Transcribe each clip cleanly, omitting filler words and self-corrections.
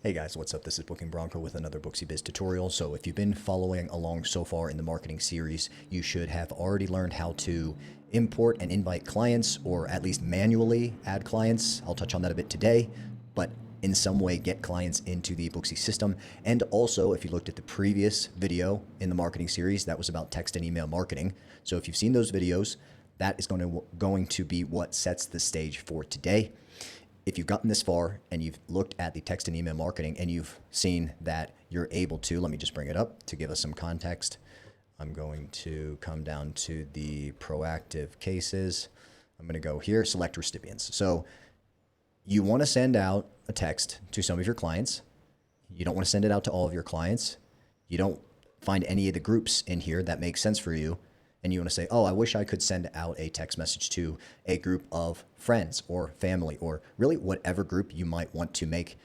Hey guys, what's up? This is Booking Bronco with another Booksy Biz tutorial. So if you've been following along so far in the marketing series, you should have already learned how to import and invite clients, or at least manually add clients. I'll touch on that a bit today, but in some way get clients into the Booksy system. And also, if you looked at the previous video in the marketing series, that was about text and email marketing. So if you've seen those videos, that is going to be what sets the stage for today. If you've gotten this far and you've looked at the text and email marketing and you've seen that you're able to, let me just bring it up to give us some context. I'm going to come down to the proactive cases. I'm going to go here, select recipients. So you want to send out a text to some of your clients. You don't want to send it out to all of your clients. You don't find any of the groups in here that make sense for you. And you want to say, oh, I wish I could send out a text message to a group of friends or family, or really whatever group you might want to make.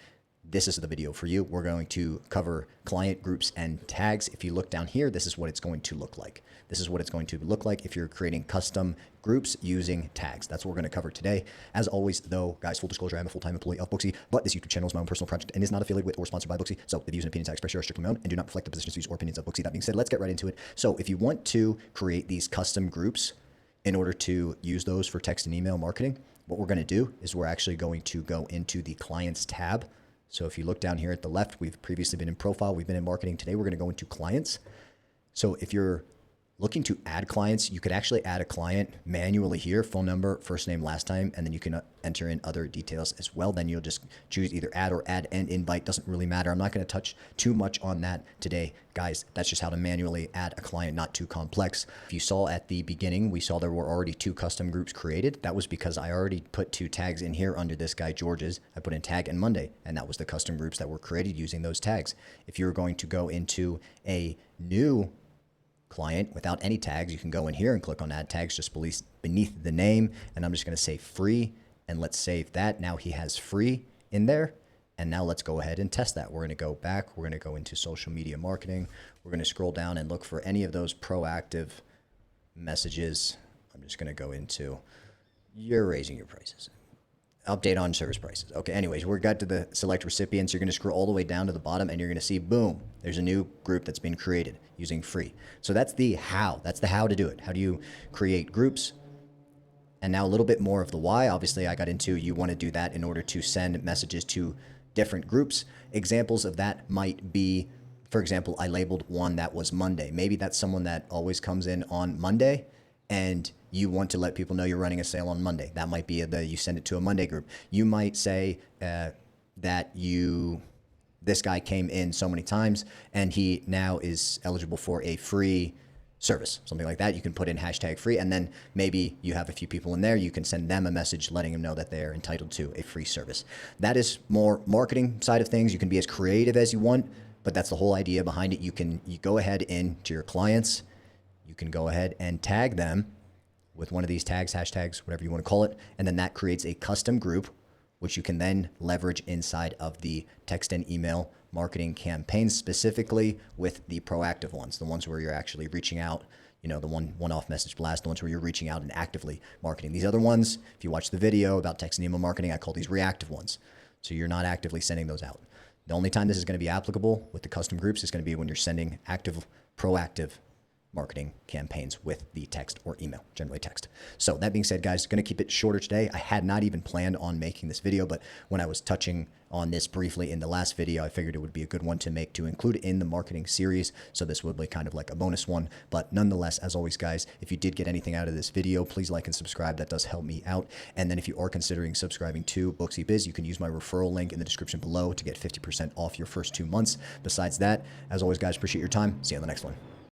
This is the video for you. We're going to cover client groups and tags. If you look down here, this is what it's going to look like. This is what it's going to look like if you're creating custom groups using tags. That's what we're going to cover today. As always, though, guys, full disclosure, I'm a full-time employee of Booksy, but this YouTube channel is my own personal project and is not affiliated with or sponsored by Booksy. So the views and opinions I express here are strictly my own and do not reflect the positions, views, or opinions of Booksy. That being said, let's get right into it. So if you want to create these custom groups in order to use those for text and email marketing, what we're going to do is we're actually going to go into the clients tab. So if you look down here at the left, we've previously been in profile, we've been in marketing. Today, we're going to go into clients. So if you're looking to add clients, you could actually add a client manually here, phone number, first name, last time, and then you can enter in other details as well. Then you'll just choose either add or add and invite. Doesn't really matter. I'm not going to touch too much on that today, guys. That's just how to manually add a client, not too complex. If you saw at the beginning, we saw there were already 2 custom groups created. That was because I already put 2 tags in here under this guy, George's. I put in tag and Monday, and that was the custom groups that were created using those tags. If you're going to go into a new client without any tags, you can go in here and click on add tags just beneath the name, and I'm just going to say free, and let's save that. Now he has free in there, and now let's go ahead and test that. We're going to go back, we're going to go into social media marketing, we're going to scroll down and look for any of those proactive messages. I'm just going to go into you're raising your prices, update on service prices. Okay, anyways, we got to the select recipients. You're going to scroll all the way down to the bottom and you're going to see, boom, there's a new group that's been created using free. So that's the how. That's the how to do it. How do you create groups? And now a little bit more of the why. Obviously, I got into you want to do that in order to send messages to different groups. Examples of that might be, for example, I labeled one that was Monday. Maybe that's someone that always comes in on Monday, and you want to let people know you're running a sale on Monday. That might be you send it to a Monday group. You might say that this guy came in so many times and he now is eligible for a free service, something like that. You can put in hashtag free, and then maybe you have a few people in there. You can send them a message letting them know that they're entitled to a free service. That is more marketing side of things. You can be as creative as you want, but that's the whole idea behind it. You go ahead into your clients. You can go ahead and tag them with one of these tags, hashtags, whatever you want to call it, and then that creates a custom group, which you can then leverage inside of the text and email marketing campaigns, specifically with the proactive ones, the ones where you're actually reaching out, the one-off message blast, the ones where you're reaching out and actively marketing. These other ones, if you watch the video about text and email marketing, I call these reactive ones. So you're not actively sending those out. The only time this is going to be applicable with the custom groups is going to be when you're sending active, proactive marketing campaigns with the text or email, generally text. So that being said, guys, going to keep it shorter today. I had not even planned on making this video, but when I was touching on this briefly in the last video, I figured it would be a good one to make to include in the marketing series. So this would be kind of like a bonus one. But nonetheless, as always, guys, if you did get anything out of this video, please like and subscribe. That does help me out. And then if you are considering subscribing to Booksy Biz, you can use my referral link in the description below to get 50% off your first 2 months. Besides that, as always, guys, appreciate your time. See you on the next one.